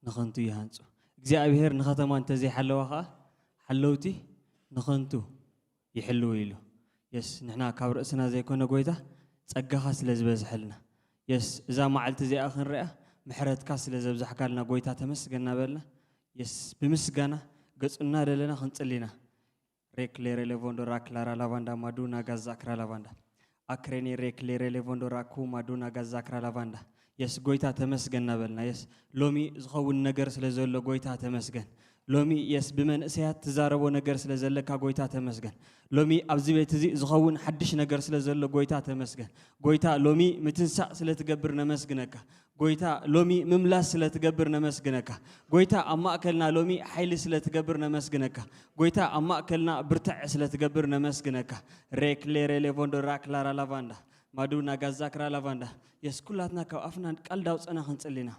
نخنتو يهانسو እግዚአብሔር ንኸተማን ተዘይ ሓለዋኻ ሓለውቲ ንኸንቱ ይሕልው ኢሉ የስ ንሕና ካብ ርእስና ዘይኮነ ጎይታ ጸጋኻ ስለ ዝበዝሐልና የስ እዛ መዓልቲ እዚኣ ክንርአ ምሕረትካ ስለ ዘብዛሕካልና ጎይታ ተመስገና በልና የስ ብምስጋና ገጽና ደለና ክንጽሊና ሬክሌሬ ሌቮንዶ ራክላራ ላቫንዳ ማዱና ጋዛ ክራ ላቫንዳ አክሬኒ ሬክሌሬ ሌቮንዶ ራኩ ማዱና ጋዛ ክራ ላቫንዳ يس قويتا تمسجن نبلنا يس لومي زخون نجر سلزول قويتا تمسجن لومي يس بمن سيات تزاربو نجر سلزلك قويتا تمسجن لومي أبزي بيتزي زخون حدش نجر سلزول قويتا تمسجن قويتا لومي متنسع سلتجبر نمسجنك قويتا لومي مملاس سلتجبر نمسجنك قويتا أما أكلنا لومي حيل سلتجبر نمسجنك قويتا أما أكلنا برتع سلتجبر نمسجنك ريك ليري ليفوندو راك لارا لافاندا مادونا غازاكرا لافاندا يس كلاتنا كافنا قال داوص انا خنصلينا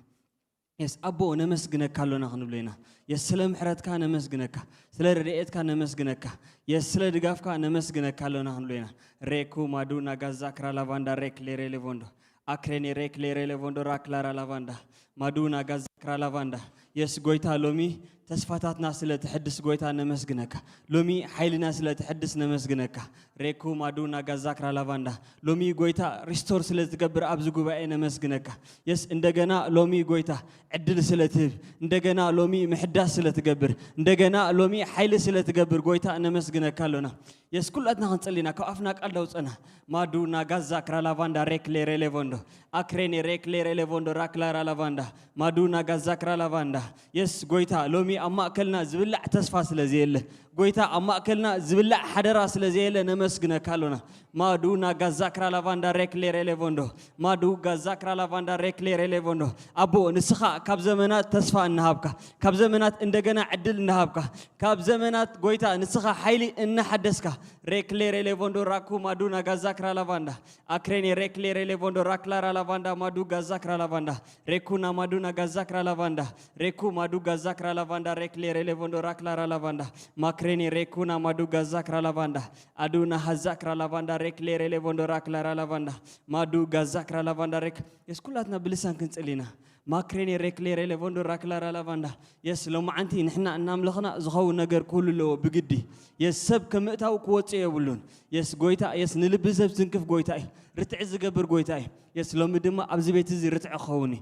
يس ابو نمسغنك كالونا خنبلينا يس سلام حرتك نمسغنك سلا ريئتك نمسغنك يس سلا دغافك نمسغنك كالونا خنبلينا ريكو مادونا غازاكرا لافاندا ريك ليري ليفوندو اكريني ريك ليري ليفوندو راكلارا لافاندا مادونا غازاكرا لافاندا يس غويتا لومي تسفاتاتنا سلا تحدث غويتا نمسغنك لومي حيلنا سلا تحدث نمسغنك ريكو مادونا غازاكرا لافاندا لومي غويتا ريستور سلا تغبر ابز غوباي نمسغنك يس اندغنا لومي غويتا عدل سلا تب اندغنا لومي محداس سلا تغبر اندغنا لومي حيل سلا تغبر غويتا نمسغنك كالونا يس كلاتنا خنصلينا كافنا قال دوصنا مادونا غازاكرا لافاندا ريك ليري ليفوندو اكريني ريك ليري ليفوندو راكلارا لافاندا مادونا غازاكرا لافاندا يس غويتا لومي أما أكلنا زبلع تسفى سلزيله قويتا أما أكلنا زبلع حدرا سلزيله نمسكنا كالونا ما دونا غازاكرا لافاندا ريك ليري ليفوندو ما دو غازاكرا لافاندا ريك ليري ليفوندو أبو نسخة كاب زمانات تسفى النهابك كاب زمانات اندغنا عدل النهابك كاب زمانات قويتا نسخة حيلي إن حدثك ريك ليري ليفوندو راكو ما دونا غازاكرا لافاندا أكريني ريك ليري ليفوندو راكلارا لافاندا ما دو غازاكرا لافاندا ريكونا ما دونا غازاكرا لافاندا ريكو ما دو غازاكرا لافاندا ريك ليري ليفوندو راكلارا لافاندا ماكريني ريكونا ما دو غازاكرا لافاندا أدونا هزاكرا لافاندا ريك ليري ليفوندو راكلارا لافاندا ما دو غازاكرا لافاندا ريك يسكولاتنا بلسان كنصلينا ماكريني ريك ليري ليفوندو راكلارا لافاندا يس لو معنتي نحنا ناملخنا زخو نجر كل لو بجدي يس سب كمتاو كوتي يبلون يس غويتا يس نلبسب سنكف غويتاي رتعز قبر غويتاي يس لو مدما ابزي بيت زي رتع خوني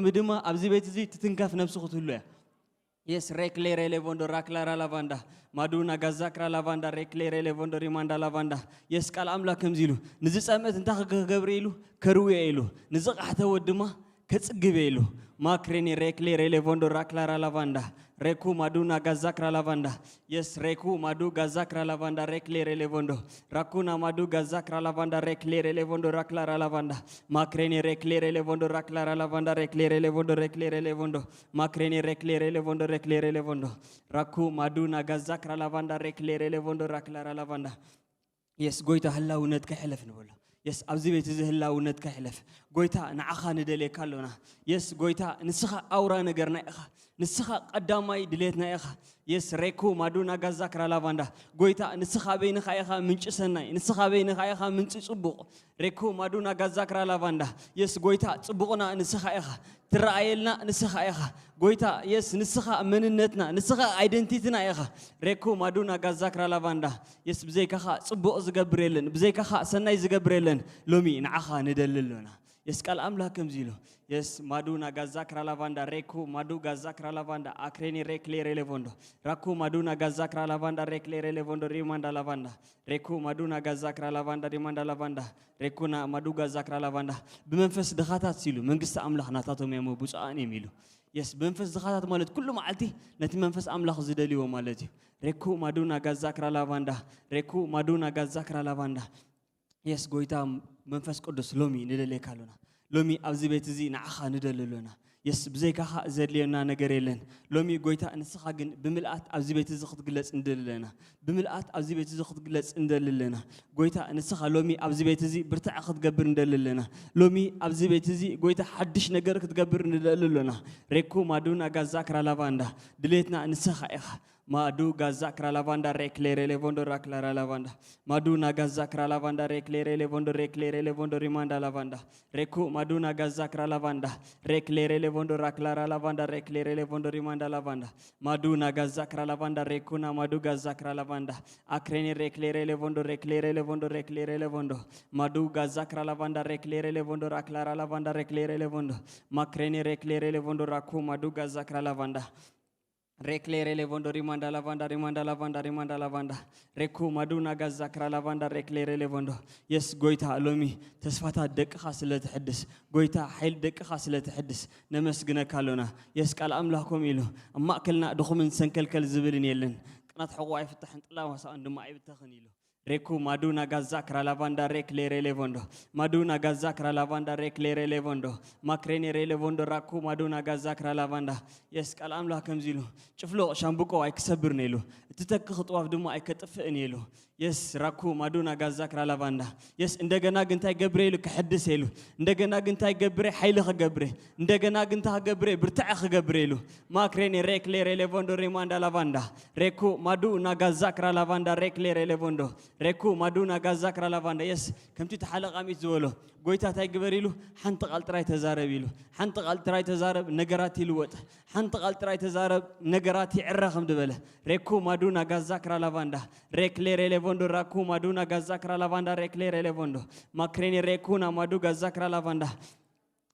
مدما ابزي بيت زي تتنكف نفسه كله يس ريك ليري ليفوندو راكلارا لافاندا مادونا غازاكرا لافاندا ريك ليري ليفوندو ريماندا لافاندا يس قال املاكم زيلو نزي صامت انت غبريلو كروي ايلو نزق حتى ودما كصغبيلو ماكريني ريك ليري ليفوندو راكلارا لافاندا ريكو مادونا غازاكرا لافاندا يس ريكو مادو غازاكرا لافاندا ريك ليري ليفوندو راكونا مادو غازاكرا لافاندا ريك ليري ليفوندو راكلارا لافاندا ماكريني ريك ليري ليفوندو راكلارا لافاندا ريك ليري ليفوندو ريك ليري ليفوندو ماكريني ريك ليري ليفوندو ريك ليري ليفوندو راكو مادونا غازاكرا لافاندا ريك ليري ليفوندو راكلارا لافاندا يس غويتا هلا ونتك حلف نقول يس أبزي بيت زهلا ونتك حلف قويتا نعخا ندلي كالونا يس قويتا نسخة أورا نجرنا إخا نسخة قدامي دليتنا إخا يس ريكو مادونا غازاكرا لافاندا قويتا نسخة بينك إخا منش سناي نسخة بينك إخا منش صبوق ريكو مادونا غازاكرا لافاندا يس قويتا صبوقنا نسخة إخا ترأيلنا نسخة إخا قويتا يس نسخة مننتنا نسخة ايدنتيتنا إخا ريكو مادونا غازاكرا لافاندا يس بزيك إخا صبوق زقبريلن بزيك إخا سناي زقبريلن لومي نعخا ندللنا يسكال أملاكم زيلو يس مادونا غازاكرا لافاندا ريكو مادو غازاكرا لافاندا أكريني ريك ليري ليفوندو راكو مادونا غازاكرا لافاندا ريك ليري ليفوندو ريماندا لافاندا ريكو مادونا غازاكرا لافاندا ريماندا لافاندا ريكونا مادو غازاكرا لافاندا بمنفس دخاتات سيلو منقست أملاخنا تاتهم يمو بوصاني ميلو يس بمنفس دخاتات مالت كل معلتي نتي منفس أملاخ زدليو مالتي ريكو مادونا غازاكرا لافاندا ريكو مادونا غازاكرا لافاندا يس غويتا منفس قدس لومي ندلي كالونا لومي أبزي بيت زي نعخا ندللونا يس بزيك خا زدلينا نجريلن لومي غويتا نسخا جن بملأت أبزي بيت زخت جلس ندللنا بملأت أبزي بيت زخت جلس ندللنا غويتا نسخا لومي أبزي بيت زي برتع خت جبر ندللنا لومي أبزي بيت زي غويتا حدش نجرك تجبر ندللنا ريكو مادونا غازاكرا لافاندا دليتنا نسخا إخ Madu gaza kra lavanda reclere levondo raklara lavanda. Maduna gaza kra lavanda reclere levondo rimanda lavanda. Reku maduna gaza kra lavanda reclere levondo raklara lavanda reclere levondo rimanda lavanda. Maduna gaza kra lavanda rekuna madu gaza kra lavanda. Akreni reclere levondo. Madu gaza kra lavanda reclere levondo raklara lavanda reclere levondo. Makreni reclere levondo raku madu gaza kra lavanda. Reclere levondo rimanda lavanda. Reku maduna gaza kra lavanda reclere levondo. Yes goita lomi tesfata dek khaslet hadis. Goita حيل دك خاسلة تحدث نمسجنا كالونا يسكال أملاكم إلو أما أكلنا دخوم سنكل كل زبلين يلن كانت حقوقي فتح الله وسأل دم عيب تخنيلو Reku maduna gazakra lavanda reclere levondo. Maduna gazakra lavanda reclere levondo. Makreni levondo raku maduna gazakra lavanda. Yes kalam la kamzilu. Chuflo shambuko ay ksabirnelo. Titak khutwa duma ay katafnelo. Yes raku maduna gazakra lavanda. Yes indagana ginta gabriel kahaddiselu. Indagana ginta gabriel hayl khabre. Indagana ginta gabriel birta' khabrelu. Makreni reclere levondo rimanda lavanda. Reku maduna gazakra lavanda reclere levondo. Reku maduna gazakra lavanda yes kamti tahalaq amit zwolo goita tay giberilu xant qaltray tazarabilu xant qaltray tazarab nagarati lwat xant qaltray tazarab nagarati irrakham dbala reku maduna gazakra lavanda reclere levondo raku maduna gazakra lavanda reclere levondo makreni rekuna madu gazakra lavanda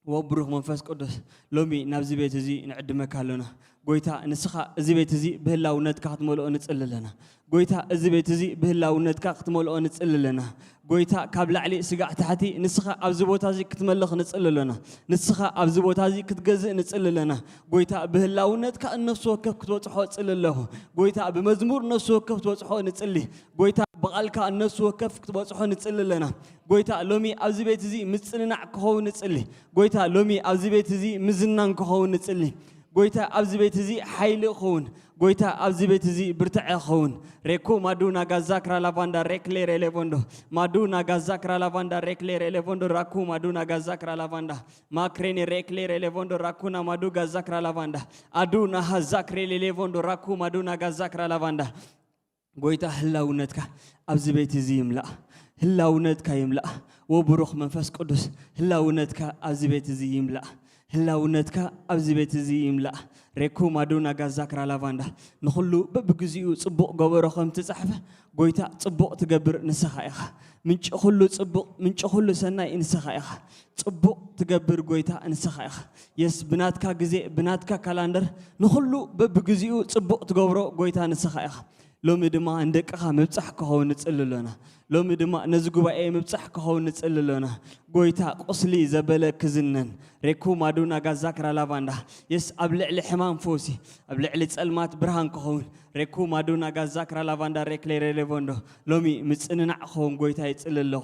وبروح منفس قدس لومي نبزي بيت زي نعدمك هلنا قويتا نسخة زي بيت زي بهلا ونتك ختمول نتسأل لنا قويتا زي بيت زي بهلا ونتك ختمول نتسأل لنا قويتا قبل علي سقع تحتي نسخة أبزبوت هذي كتملخ نتسأل لنا نسخة أبزبوت هذي كتجزء نتسأل لنا قويتا بهلا ونتك النفس وكف كتوصحو تسأل له قويتا بمزمور نفس وكف توصحو نتسأله قويتا بقالك النفس وكف كتوصحو نتسأل لنا قويتا لومي أبزي بيت زي متسلنا كهو نتسأله قويتا لومي أبزي بيت زي مزنان كهو نتسأله قويتا أبزي بيت زي حيل خون قويتا أبزي بيت زي برتع خون ريكو مادونا غازاكرا لافاندا ريكلير ليفوندو مادونا غازاكرا لافاندا ريكلير ليفوندو راكو مادونا غازاكرا لافاندا ما كريني ريكلير ليفوندو راكونا مادو غازاكرا لافاندا أدونا هازاكري ليفوندو راكو مادونا غازاكرا لافاندا قويتا هلاونتك أبزي بيت زي يملأ هلاونتك يملأ وبروح منفس قدس هلاونتك أبزي بيت زي يملأ هلاونتك أبزي بيت زي يملأ ريكو مادونا غازاكرا لافاندا نخلو ببغزيو صبق غبرخم تصحفه قويتا صبق تقبر نسخايخ منش خلو صبق منش خلو سناي نسخايخ صبق تقبر قويتا نسخايخ يس بناتكا غزي بناتكا كالندر نخلو ببغزيو صبق تقبرو قويتا نسخايخ لو مدما عندك مبصح كهو نصللنا لو مدما نزغبا مبصح كهو نصللنا قويتا قصلي زبله كزنن ريكو مادونا غازاكرا لافاندا يس ابلع حمام فوسي ابلع صلمات برهان كهون ريكو مادونا غازاكرا لافاندا ريكلير ليفوندو لومي مصننع كهون قويتا يصللو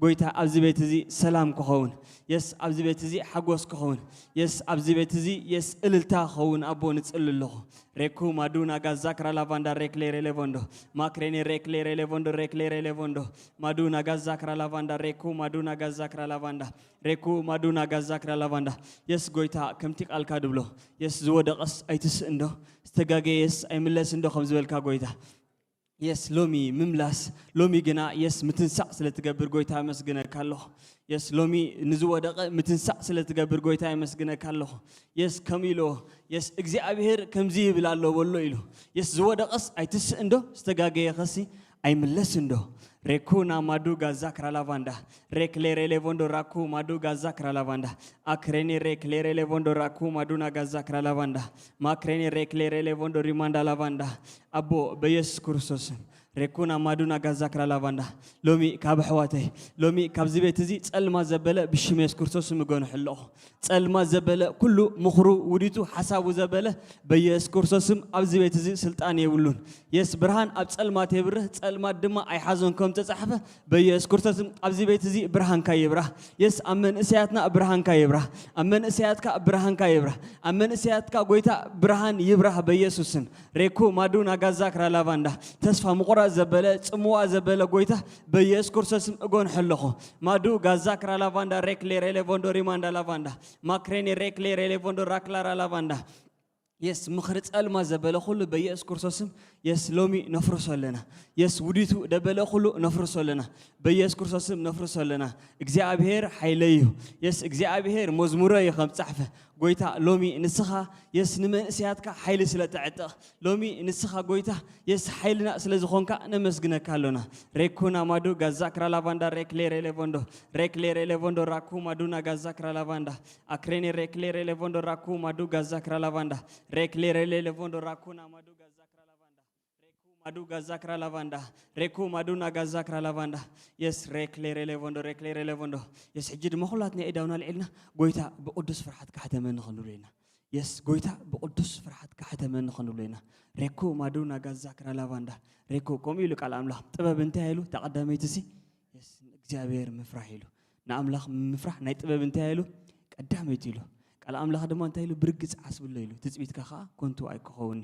قويتا ابزي بيت زي سلام كهون يس ابزي بيت زي حغوس كهون يس ابزي بيت زي يس اللتا كهون ابو نصللو ريكو مادونا غازاكرا لافاندا ريكلير ليفوندو ماكريني ريكلير ليفوندو مادونا غازاكرا لافاندا ريكو مادونا غازاكرا لافاندا ريكو مادونا غازاكرا لافاندا يس غويتا كمتي قالكا دبلو يس زودقس ايتس اندو استغاغي يس ايملس اندو خمزبلكا غويتا يس لومي مملاس لومي جنا يس متنسع سلتقبر غويتا مسغنا كالو يس لومي نزودق متنسع سلتقبر غويتا مسغنا كالو يس كميلو يس اغزيابير كمزي بلالو بولو يلو يس زودقس ايتس اندو استغاغي خسي ايملس اندو ريكونا مادو غازاكرا لافاندا ريكلير ليفوندو راكو مادو غازاكرا لافاندا اكريني ريكلير ليفوندو راكو مادونا غازاكرا لافاندا ماكريني ريكلير ليفوندو ريماندا لافاندا ابو بيس كورسوس ريكونا مادونا غازاكرا لافاندا لومي كابحواتي لومي كابزبيتزي صلما زبله بشميس كورسوس مغون حلو صلما زبله كله مخرو وديتو حسابو زبله بيس كورسوسم ابزبيتزي سلطان يولون يس برهان اب صلما تبره صلما دما اي حزنكم تصحفه بيس كورسوسم ابزبيتزي برهان كايبره يس امن اسياتنا برهان كايبره امن اسياتكا برهان كايبره امن اسياتكا غويتا برهان يبره بيسوسن ريكو مادونا غازاكرا لافاندا تسفا مقرا زبله صموا زبله غويتا بيس كورسوسم اغون حلخو مادو غازاكرا لافاندا ريكلير ليفوندو ريماندا لافاندا ماكريني ريكلير ليفوندو راكلارا لافاندا يس مخرج ألما زبالة خلو بيأس كورسوسم يس لومي نفرسه لنا يس وديتو دبلا خلو نفرسه لنا بيس كرساسم نفرسه لنا እግዚአብሔር حيليه يس እግዚአብሔር مزموره يخم صحفه ጎይታ ሎሚ ንስኻ የስ ንመንእስያትካ ሓይሊ ስለ ተዕጥቕ ሎሚ ንስኻ ጎይታ የስ ሓይልና ስለ ዝኾንካ ነመስግነካ ኣለና ሬኩና ማዱ ጋዛ ክራላቫንዳ ሬክሌሬ ሌቮንዶ ራኩ ማዱና ጋዛ ክራላቫንዳ አክሬኔ ሬክሌሬ ሌቮንዶ ራኩ ማዱ ጋዛ ክራላቫንዳ ሬክሌሬ ሌቮንዶ ራኩና ማዱ ጋዛ ክራላቫንዳ ሬኩ ማዱ ጋዛ ክራላቫንዳ ሬኩ ማዱና ጋዛ ክራላቫንዳ የስ ሬክሌሬ ሌቮንዶ የስ ሕጅድ መኹላት ነኤዳውና ልዕልና ጎይታ ብቅዱስ ፍርሓት ካሕተመን ንኽንብለና የስ ጎይታ ብቅዱስ ፍርሓት ካሕተመን ንኽንብለና ሬኩ ማዱና ጋዛ ክራላቫንዳ ሬኩ ከምኡ ኢሉ ቃል ኣምላኽ ጥበብ እንታይ ኢሉ ተቐዳመይቲ ሲ የስ እግዚኣብሔር ምፍራሕ ኢሉ ንኣምላኽ ምፍራሕ ናይ ጥበብ እንታይ ኢሉ ቀዳመይቲ ኢሉ ቃል ኣምላኽ ድማ እንታይ ኢሉ ብርግፅ ዓስብሎ ኢሉ ትፅቢትካ ከዓ ኮንቱ ኣይክኸውኒ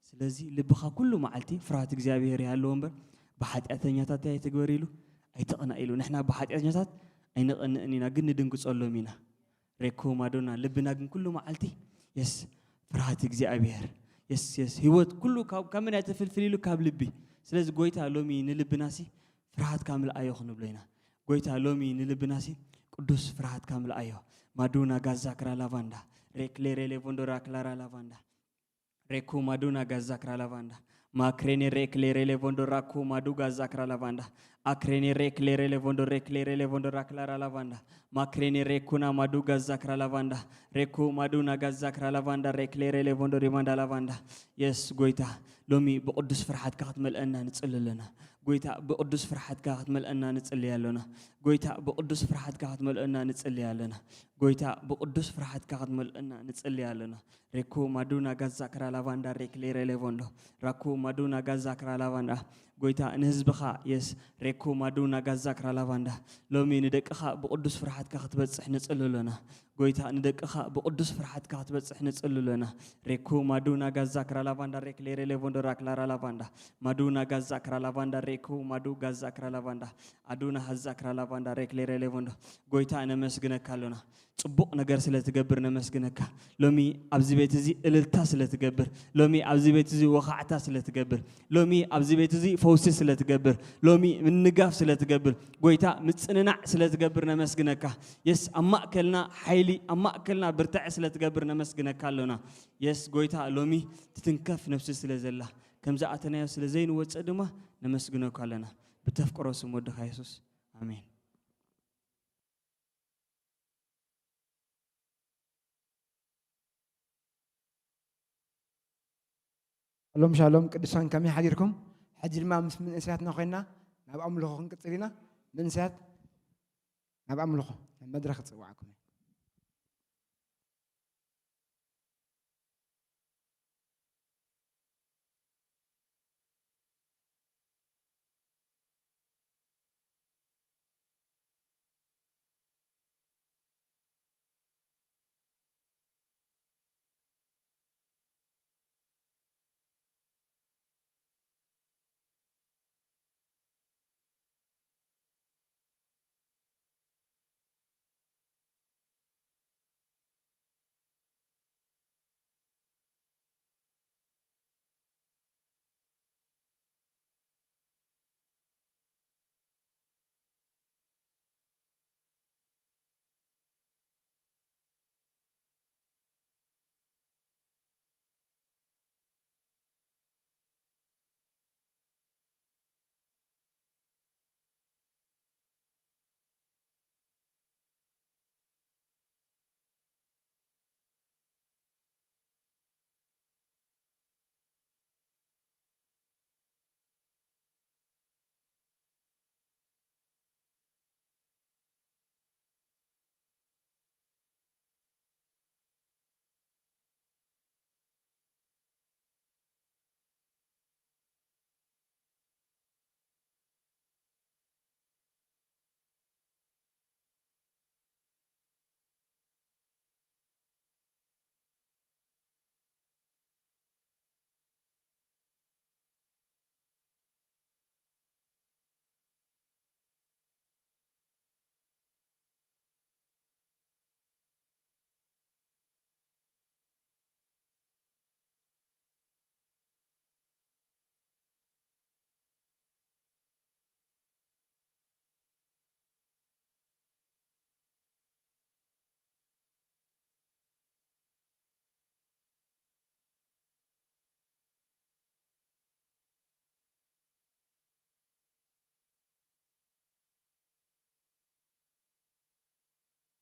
ስለዚ ልብኻ ኩሉ መዓልቲ ፍርሃት እግዚኣብሔር ያለው እምበር ብሓጢአተኛታት ኣይትግበር ኢሉ ኣይትቕና ኢሉ ንሕና ብሓጢአተኛታት ኣይንቕንእን ኢና ግን ንድንግፀሎም ኢና ሬኮ ማዶና ልብና ግን ኩሉ መዓልቲ የስ ፍርሃት እግዚኣብሔር የስ ህይወት ኩሉ ካብ ምን ኣይተፍልፍል ኢሉ ካብ ልቢ ስለዚ ጎይታ ሎሚ ንልብናሲ ፍርሃት ካምልኣዮ ክንብሎ ኢና ጎይታ ሎሚ ንልብናሲ ቅዱስ ፍርሃት ካምልኣዮ ማዱና ጋዛ ክራላቫንዳ ሬክሌሬ ሌቮንዶራ ክላራ ላቫንዳ ሬኩ ማዱና ጋዛ ክራላቫንዳ ማክሬኔ ሬክሌሬ ሌቮንዶ ራኩ ማዱ ጋዛ ክራላቫንዳ አክሬኔ ሬክሌሬ ሌቮንዶ ራክላራ ላቫንዳ ማክሬኔ ሬኩና ማዱ ጋዛ ክራላቫንዳ ሬኩ ማዱና ጋዛ ክራላቫንዳ ሬክሌሬ ሌቮንዶ ሪማንዳ ላቫንዳ የስ ጎይታ ሎሚ ብቅዱስ ፍርሓትካ ክትመልአና ንጽልለና ጎይታ ብቅዱስ ፍርሓትካ ክትመልአና ንጽልይ ኣለና ጎይታ ብቅዱስ ፍርሓትካ ክትመልአና ንጽልይ ኣለና ጎይታ ብቅዱስ ፍርሓትካ ክትመልአና ንጽልይ ኣለና ሬኩ ማዱና ጋዛ ክራላቫንዳ ሬክሌሬ ሌቮንዶ ራኩ ማዱና ጋዛ ክራላቫንዳ ጎይታ ንህዝብኻ የስ ሬኩ ማዱና ጋዛ ክራላቫንዳ ሎሚ ንደቅኻ ብቅዱስ ፍርሓትካ ክትበጽሕ ንጽልለና ጎይታ ንደቅኻ ብቅዱስ ፍርሓትካ ክትበጽሕ ንጽልለና ሬኩ ማዱና ጋዛ ክራላቫንዳ ሬክሌሬ ሌቮንዶ ራክላራ ላቫንዳ ማዱና ጋዛ ክራላቫንዳ ሬኩ ማዱ ጋዛ ክራላቫንዳ አዱና ሀዛ ክራላቫንዳ ሬክሌሬ ሌቮንዶ ጎይታ ነመስግነካ ኣለና ጽቡቕ ነገር ስለትገብር ነመስግነካ ሎሚ ኣብዚ ቤት እዚ እልልታ ስለትገብር ሎሚ ኣብዚ ቤት እዚ ወኻዕታ ስለትገብር ሎሚ ኣብዚ ቤት እዚ ፈውሲ ስለትገብር ሎሚ ምንጋፍ ስለትገብር ጎይታ ምጽንናዕ ስለትገብር ነመስግነካ የስ ኣማእከልና ሓይሊ ኣማእከልና ብርታዕ ስለትገብር ነመስግነካ ኣለና የስ ጎይታ ሎሚ ትትንከፍ ነፍሲ ስለዘላ ከምዛ ኣተናዮ ስለዘይንወፅእ ድማ ነመስግነካ ኣለና ብተፍቅሮ ስም ወድኻ ኢየሱስ ኣሜን اللهم شالوم قدسان كم يحضركم حجر ما من إسرات نخينا نبقى أملخو خنقصرينا من سات نبقى أملخو مدرخ تصوعكم